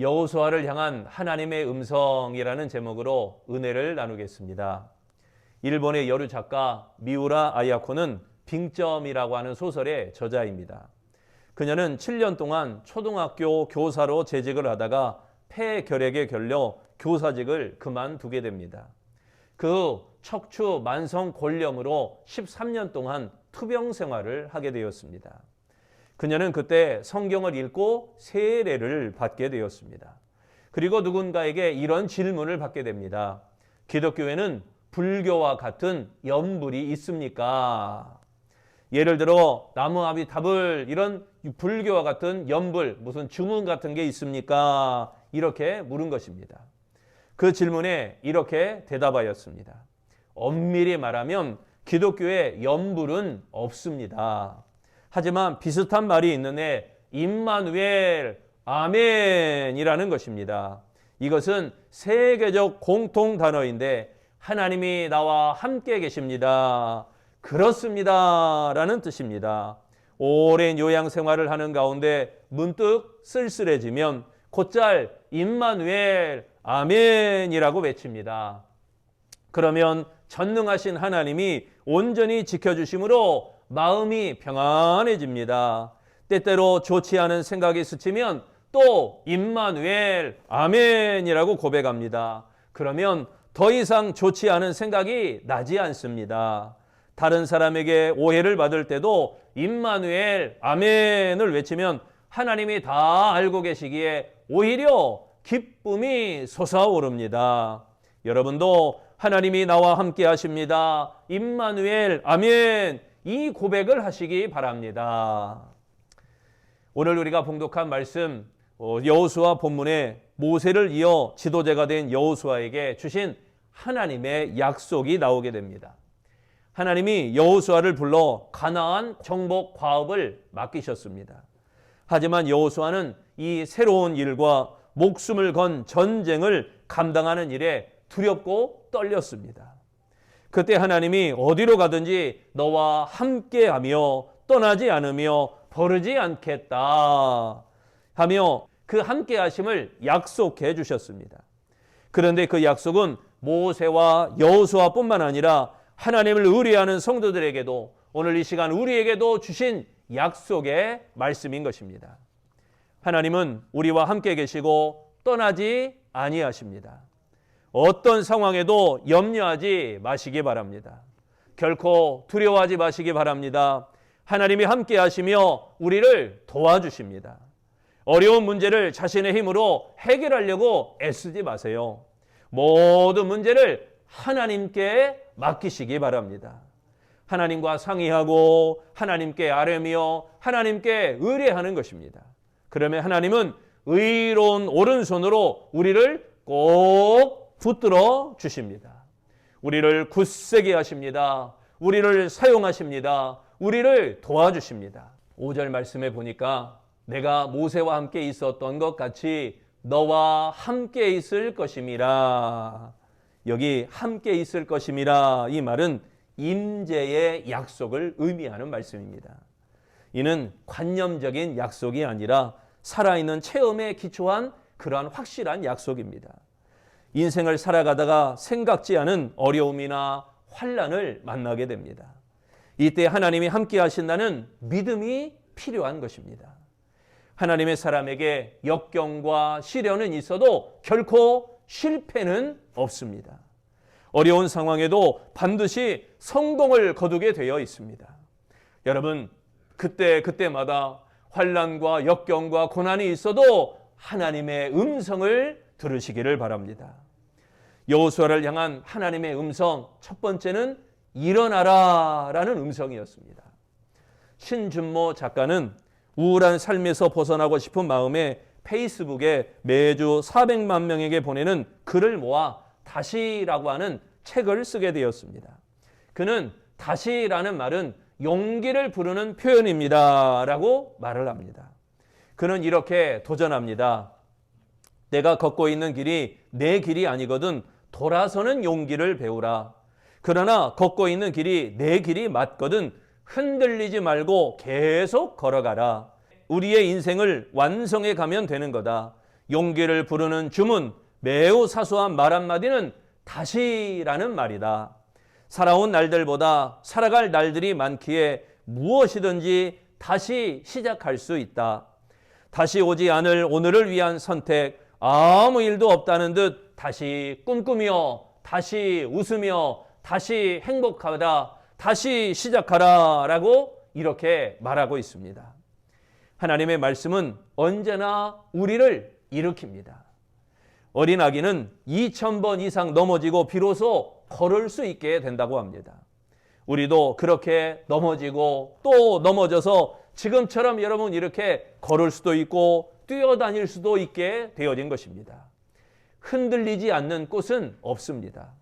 여호수아를 향한 하나님의 음성이라는 제목으로 은혜를 나누겠습니다. 일본의 여류 작가 미우라 아야코는 빙점이라고 하는 소설의 저자입니다. 그녀는 7년 동안 초등학교 교사로 재직을 하다가 폐결핵에 걸려 교사직을 그만두게 됩니다. 그 후 척추 만성골염으로 13년 동안 투병 생활을 하게 되었습니다. 그녀는 그때 성경을 읽고 세례를 받게 되었습니다. 그리고 누군가에게 이런 질문을 받게 됩니다. 기독교에는 불교와 같은 염불이 있습니까? 예를 들어 나무아미타불 이런 불교와 같은 염불, 무슨 주문 같은 게 있습니까? 이렇게 물은 것입니다. 그 질문에 이렇게 대답하였습니다. 엄밀히 말하면 기독교에 염불은 없습니다. 하지만 비슷한 말이 있는데 임마누엘 아멘이라는 것입니다. 이것은 세계적 공통 단어인데 하나님이 나와 함께 계십니다. 그렇습니다. 라는 뜻입니다. 오랜 요양 생활을 하는 가운데 문득 쓸쓸해지면 곧잘 임마누엘 아멘이라고 외칩니다. 그러면 전능하신 하나님이 온전히 지켜주심으로 마음이 평안해집니다. 때때로 좋지 않은 생각이 스치면 또 임마누엘 아멘이라고 고백합니다. 그러면 더 이상 좋지 않은 생각이 나지 않습니다. 다른 사람에게 오해를 받을 때도 임마누엘 아멘을 외치면 하나님이 다 알고 계시기에 오히려 기쁨이 솟아오릅니다. 여러분도 하나님이 나와 함께 하십니다. 임마누엘 아멘 이 고백을 하시기 바랍니다. 오늘 우리가 봉독한 말씀 여호수아 본문에 모세를 이어 지도자가 된 여호수아에게 주신 하나님의 약속이 나오게 됩니다. 하나님이 여호수아를 불러 가나안 정복 과업을 맡기셨습니다. 하지만 여호수아는 이 새로운 일과 목숨을 건 전쟁을 감당하는 일에 두렵고 떨렸습니다. 그때 하나님이 어디로 가든지 너와 함께하며 떠나지 않으며 버리지 않겠다 하며 그 함께하심을 약속해 주셨습니다. 그런데 그 약속은 모세와 여호수아뿐만 아니라 하나님을 의뢰하는 성도들에게도 오늘 이 시간 우리에게도 주신 약속의 말씀인 것입니다. 하나님은 우리와 함께 계시고 떠나지 아니하십니다. 어떤 상황에도 염려하지 마시기 바랍니다. 결코 두려워하지 마시기 바랍니다. 하나님이 함께 하시며 우리를 도와주십니다. 어려운 문제를 자신의 힘으로 해결하려고 애쓰지 마세요. 모든 문제를 하나님께 맡기시기 바랍니다. 하나님과 상의하고 하나님께 아뢰며 하나님께 의뢰하는 것입니다. 그러면 하나님은 의로운 오른손으로 우리를 꼭 붙들어 주십니다. 우리를 굳세게 하십니다. 우리를 사용하십니다. 우리를 도와주십니다. 5절 말씀에 보니까 내가 모세와 함께 있었던 것 같이 너와 함께 있을 것임이라. 여기 함께 있을 것임이라 이 말은 임재의 약속을 의미하는 말씀입니다. 이는 관념적인 약속이 아니라 살아있는 체험에 기초한 그러한 확실한 약속입니다. 인생을 살아가다가 생각지 않은 어려움이나 환난을 만나게 됩니다. 이때 하나님이 함께 하신다는 믿음이 필요한 것입니다. 하나님의 사람에게 역경과 시련은 있어도 결코 실패는 없습니다. 어려운 상황에도 반드시 성공을 거두게 되어 있습니다. 여러분, 그때마다 환난과 역경과 고난이 있어도 하나님의 음성을 들으시기를 바랍니다. 여호수아를 향한 하나님의 음성, 첫 번째는 일어나라 라는 음성이었습니다. 신준모 작가는 우울한 삶에서 벗어나고 싶은 마음에 페이스북에 매주 400만 명에게 보내는 글을 모아 다시라고 하는 책을 쓰게 되었습니다. 그는 다시라는 말은 용기를 부르는 표현입니다 라고 말을 합니다. 그는 이렇게 도전합니다. 내가 걷고 있는 길이 내 길이 아니거든 돌아서는 용기를 배우라. 그러나 걷고 있는 길이 내 길이 맞거든 흔들리지 말고 계속 걸어가라. 우리의 인생을 완성해 가면 되는 거다. 용기를 부르는 주문, 매우 사소한 말 한마디는 다시라는 말이다. 살아온 날들보다 살아갈 날들이 많기에 무엇이든지 다시 시작할 수 있다. 다시 오지 않을 오늘을 위한 선택, 아무 일도 없다는 듯 다시 꿈꾸며, 다시 웃으며, 다시 행복하다, 다시 시작하라 라고 이렇게 말하고 있습니다. 하나님의 말씀은 언제나 우리를 일으킵니다. 어린 아기는 2000번 이상 넘어지고 비로소 걸을 수 있게 된다고 합니다. 우리도 그렇게 넘어지고 또 넘어져서 지금처럼 여러분 이렇게 걸을 수도 있고 뛰어다닐 수도 있게 되어진 것입니다. 흔들리지 않는 꽃은 없습니다.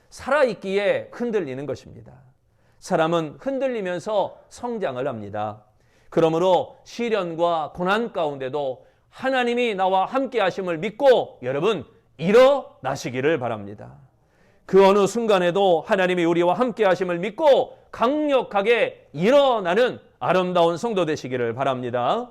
살아있기에 흔들리는 것입니다. 사람은 흔들리면서 성장을 합니다. 그러므로 시련과 고난 가운데도 하나님이 나와 함께 하심을 믿고 여러분 일어나시기를 바랍니다. 그 어느 순간에도 하나님이 우리와 함께 하심을 믿고 강력하게 일어나는 아름다운 성도 되시기를 바랍니다.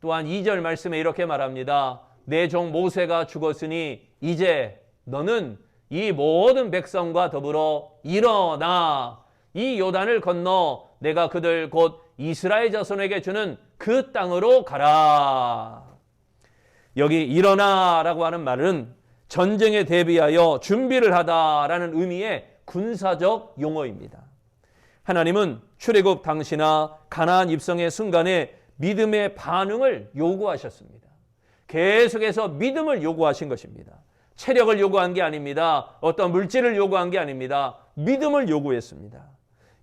또한 2절 말씀에 이렇게 말합니다. 내 종 모세가 죽었으니 이제 너는 이 모든 백성과 더불어 일어나 이 요단을 건너 내가 그들 곧 이스라엘 자손에게 주는 그 땅으로 가라. 여기 일어나라고 하는 말은 전쟁에 대비하여 준비를 하다라는 의미의 군사적 용어입니다. 하나님은 출애굽 당시나 가나안 입성의 순간에 믿음의 반응을 요구하셨습니다. 계속해서 믿음을 요구하신 것입니다. 체력을 요구한 게 아닙니다. 어떤 물질을 요구한 게 아닙니다. 믿음을 요구했습니다.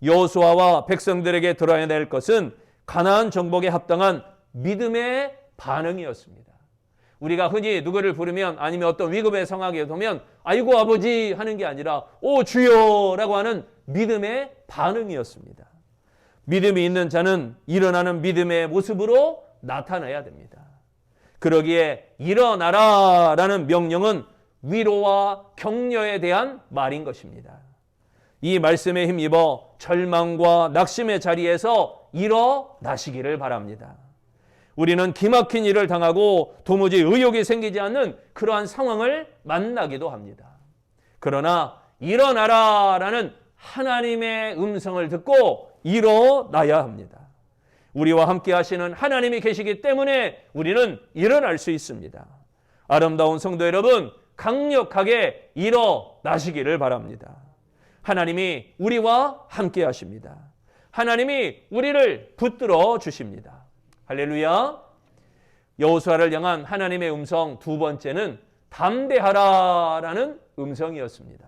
여호수아와 백성들에게 들어야 될 것은 가나안 정복에 합당한 믿음의 반응이었습니다. 우리가 흔히 누구를 부르면 아니면 어떤 위급의 상황에 보면 아이고 아버지 하는 게 아니라 오 주여라고 하는 믿음의 반응이었습니다. 믿음이 있는 자는 일어나는 믿음의 모습으로 나타나야 됩니다. 그러기에 일어나라라는 명령은 위로와 격려에 대한 말인 것입니다. 이 말씀에 힘입어 절망과 낙심의 자리에서 일어나시기를 바랍니다. 우리는 기막힌 일을 당하고 도무지 의욕이 생기지 않는 그러한 상황을 만나기도 합니다. 그러나 일어나라라는 하나님의 음성을 듣고 일어나야 합니다. 우리와 함께 하시는 하나님이 계시기 때문에 우리는 일어날 수 있습니다. 아름다운 성도 여러분, 강력하게 일어나시기를 바랍니다. 하나님이 우리와 함께 하십니다. 하나님이 우리를 붙들어 주십니다. 할렐루야. 여호수아를 향한 하나님의 음성 두 번째는 담대하라라는 음성이었습니다.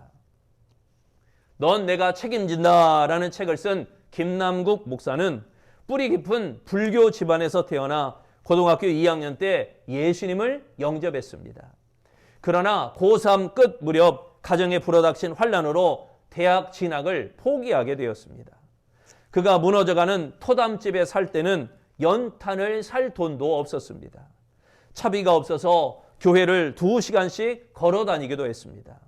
넌 내가 책임진다라는 책을 쓴 김남국 목사는 뿌리 깊은 불교 집안에서 태어나 고등학교 2학년 때 예수님을 영접했습니다. 그러나 고3 끝 무렵 가정에 불어닥친 환난으로 대학 진학을 포기하게 되었습니다. 그가 무너져가는 토담집에 살 때는 연탄을 살 돈도 없었습니다. 차비가 없어서 교회를 2시간씩 걸어 다니기도 했습니다.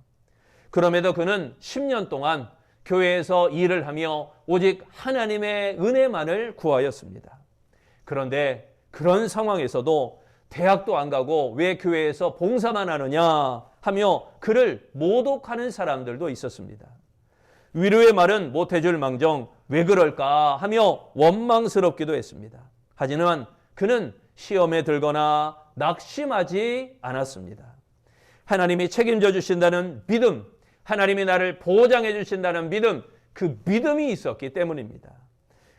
그럼에도 그는 10년 동안 교회에서 일을 하며 오직 하나님의 은혜만을 구하였습니다. 그런데 그런 상황에서도 대학도 안 가고 왜 교회에서 봉사만 하느냐 하며 그를 모독하는 사람들도 있었습니다. 위로의 말은 못해줄 망정 왜 그럴까 하며 원망스럽기도 했습니다. 하지만 그는 시험에 들거나 낙심하지 않았습니다. 하나님이 책임져 주신다는 믿음, 하나님이 나를 보장해 주신다는 믿음, 그 믿음이 있었기 때문입니다.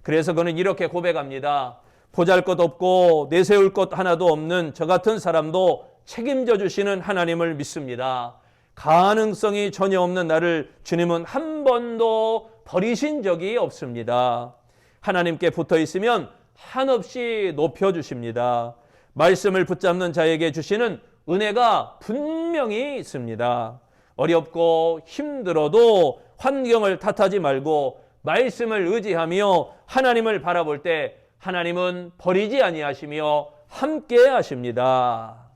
그래서 그는 이렇게 고백합니다. 보잘것없고 내세울 것 하나도 없는 저 같은 사람도 책임져 주시는 하나님을 믿습니다. 가능성이 전혀 없는 나를 주님은 한 번도 버리신 적이 없습니다. 하나님께 붙어 있으면 한없이 높여주십니다. 말씀을 붙잡는 자에게 주시는 은혜가 분명히 있습니다. 어렵고 힘들어도 환경을 탓하지 말고 말씀을 의지하며 하나님을 바라볼 때 하나님은 버리지 아니하시며 함께 하십니다.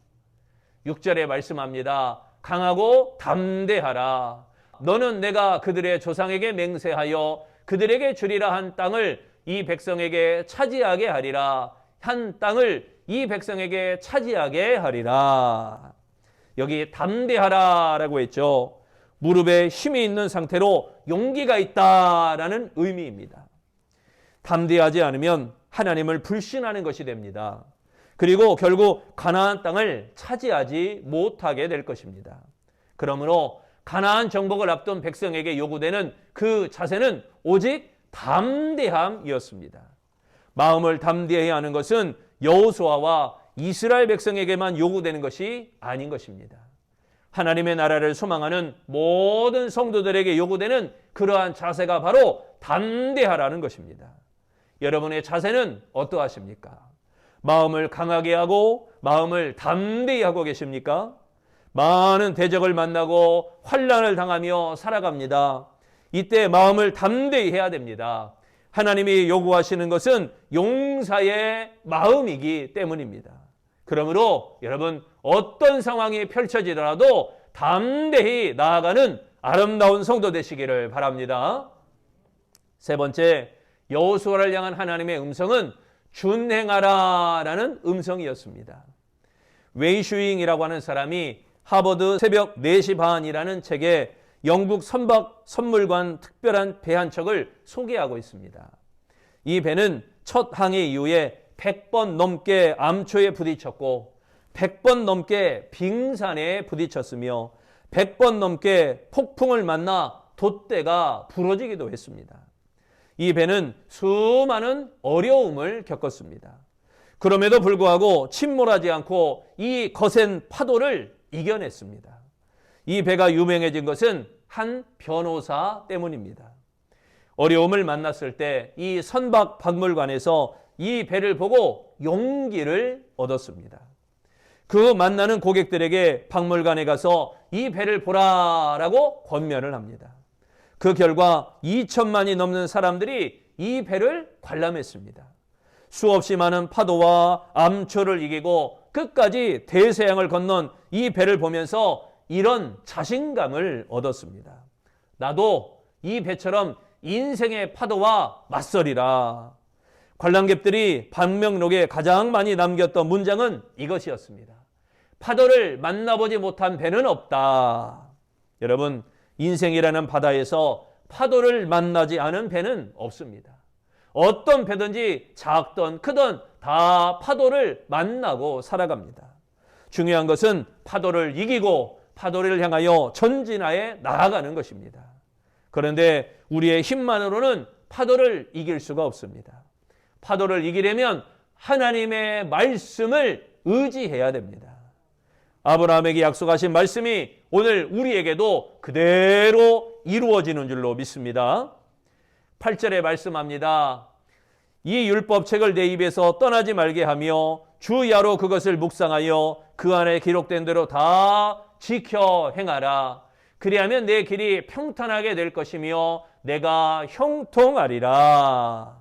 6절에 말씀합니다. 강하고 담대하라. 너는 내가 그들의 조상에게 맹세하여 그들에게 주리라 한 땅을 이 백성에게 차지하게 하리라. 한 땅을 이 백성에게 차지하게 하리라. 여기 담대하라라고 했죠. 무릎에 힘이 있는 상태로 용기가 있다라는 의미입니다. 담대하지 않으면 하나님을 불신하는 것이 됩니다. 그리고 결국 가나안 땅을 차지하지 못하게 될 것입니다. 그러므로 가나안 정복을 앞둔 백성에게 요구되는 그 자세는 오직 담대함이었습니다. 마음을 담대해야 하는 것은 여호수아와 이스라엘 백성에게만 요구되는 것이 아닌 것입니다. 하나님의 나라를 소망하는 모든 성도들에게 요구되는 그러한 자세가 바로 담대하라는 것입니다. 여러분의 자세는 어떠하십니까? 마음을 강하게 하고 마음을 담대히 하고 계십니까? 많은 대적을 만나고 환난을 당하며 살아갑니다. 이때 마음을 담대히 해야 됩니다. 하나님이 요구하시는 것은 용사의 마음이기 때문입니다. 그러므로 여러분 어떤 상황이 펼쳐지더라도 담대히 나아가는 아름다운 성도 되시기를 바랍니다. 세 번째, 여호수아를 향한 하나님의 음성은 준행하라라는 음성이었습니다. 웨이슈잉이라고 하는 사람이 하버드 새벽 4시 반이라는 책에 영국 선박 선물관 특별한 배 한 척을 소개하고 있습니다. 이 배는 첫 항해 이후에 100번 넘게 암초에 부딪혔고 100번 넘게 빙산에 부딪혔으며 100번 넘게 폭풍을 만나 돛대가 부러지기도 했습니다. 이 배는 수많은 어려움을 겪었습니다. 그럼에도 불구하고 침몰하지 않고 이 거센 파도를 이겨냈습니다. 이 배가 유명해진 것은 한 변호사 때문입니다. 어려움을 만났을 때 이 선박 박물관에서 이 배를 보고 용기를 얻었습니다. 그 만나는 고객들에게 박물관에 가서 이 배를 보라라고 권면을 합니다. 그 결과 2천만이 넘는 사람들이 이 배를 관람했습니다. 수없이 많은 파도와 암초를 이기고 끝까지 대서양을 건넌 이 배를 보면서 이런 자신감을 얻었습니다. 나도 이 배처럼 인생의 파도와 맞서리라. 관람객들이 방명록에 가장 많이 남겼던 문장은 이것이었습니다. 파도를 만나보지 못한 배는 없다. 여러분, 인생이라는 바다에서 파도를 만나지 않은 배는 없습니다. 어떤 배든지 작든 크든 다 파도를 만나고 살아갑니다. 중요한 것은 파도를 이기고 파도를 향하여 전진하여 나아가는 것입니다. 그런데 우리의 힘만으로는 파도를 이길 수가 없습니다. 파도를 이기려면 하나님의 말씀을 의지해야 됩니다. 아브라함에게 약속하신 말씀이 오늘 우리에게도 그대로 이루어지는 줄로 믿습니다. 8절에 말씀합니다. 이 율법책을 내 입에서 떠나지 말게 하며 주야로 그것을 묵상하여 그 안에 기록된 대로 다 지켜 행하라. 그리하면 내 길이 평탄하게 될 것이며 내가 형통하리라.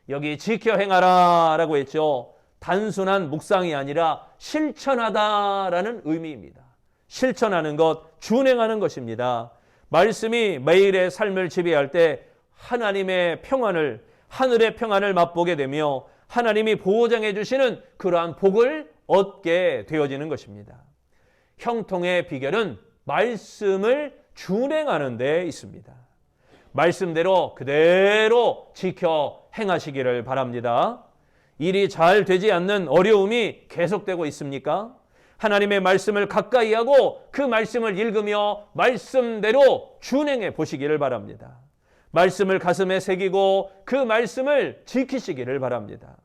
여기 지켜 행하라 라고 했죠. 단순한 묵상이 아니라 실천하다라는 의미입니다. 실천하는 것, 준행하는 것입니다. 말씀이 매일의 삶을 지배할 때 하나님의 평안을, 하늘의 평안을 맛보게 되며 하나님이 보장해 주시는 그러한 복을 얻게 되어지는 것입니다. 형통의 비결은 말씀을 준행하는 데 있습니다. 말씀대로 그대로 지켜 행하시기를 바랍니다. 일이 잘 되지 않는 어려움이 계속되고 있습니까? 하나님의 말씀을 가까이 하고 그 말씀을 읽으며 말씀대로 준행해 보시기를 바랍니다. 말씀을 가슴에 새기고 그 말씀을 지키시기를 바랍니다.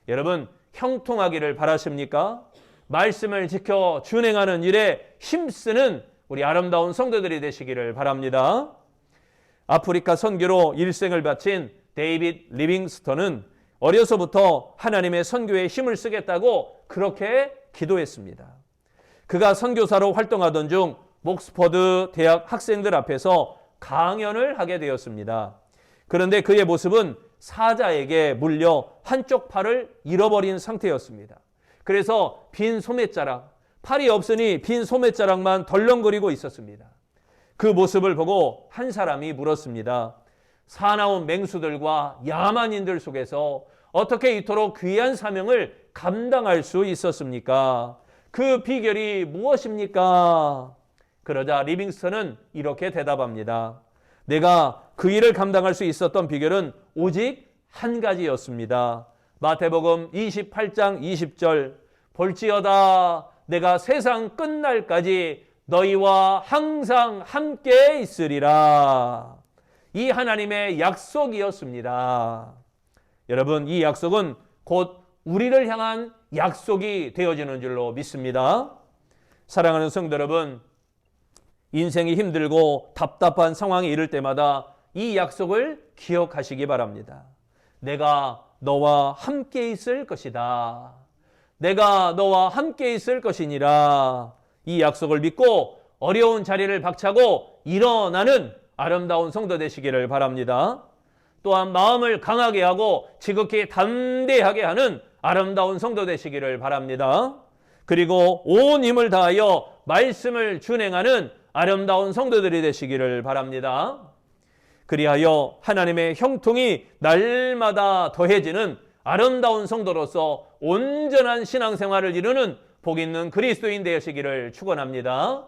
여러분, 형통하기를 바라십니까? 말씀을 지켜 준행하는 일에 힘쓰는 우리 아름다운 성도들이 되시기를 바랍니다. 아프리카 선교로 일생을 바친 데이빗 리빙스턴은 어려서부터 하나님의 선교에 힘을 쓰겠다고 그렇게 기도했습니다. 그가 선교사로 활동하던 중 옥스퍼드 대학 학생들 앞에서 강연을 하게 되었습니다. 그런데 그의 모습은 사자에게 물려 한쪽 팔을 잃어버린 상태였습니다. 그래서 빈 소매자락, 팔이 없으니 빈 소매자락만 덜렁거리고 있었습니다. 그 모습을 보고 한 사람이 물었습니다. 사나운 맹수들과 야만인들 속에서 어떻게 이토록 귀한 사명을 감당할 수 있었습니까? 그 비결이 무엇입니까? 그러자 리빙스턴은 이렇게 대답합니다. 내가 그 일을 감당할 수 있었던 비결은 오직 한 가지였습니다. 마태복음 28장 20절 볼지어다 내가 세상 끝날까지 너희와 항상 함께 있으리라. 이 하나님의 약속이었습니다. 여러분, 이 약속은 곧 우리를 향한 약속이 되어지는 줄로 믿습니다. 사랑하는 성도 여러분, 인생이 힘들고 답답한 상황에 이를 때마다 이 약속을 기억하시기 바랍니다. 내가 너와 함께 있을 것이다. 내가 너와 함께 있을 것이니라. 이 약속을 믿고 어려운 자리를 박차고 일어나는 아름다운 성도 되시기를 바랍니다. 또한 마음을 강하게 하고 지극히 담대하게 하는 아름다운 성도 되시기를 바랍니다. 그리고 온 힘을 다하여 말씀을 준행하는 아름다운 성도들이 되시기를 바랍니다. 그리하여 하나님의 형통이 날마다 더해지는 아름다운 성도로서 온전한 신앙생활을 이루는 복 있는 그리스도인 되시기를 축원합니다.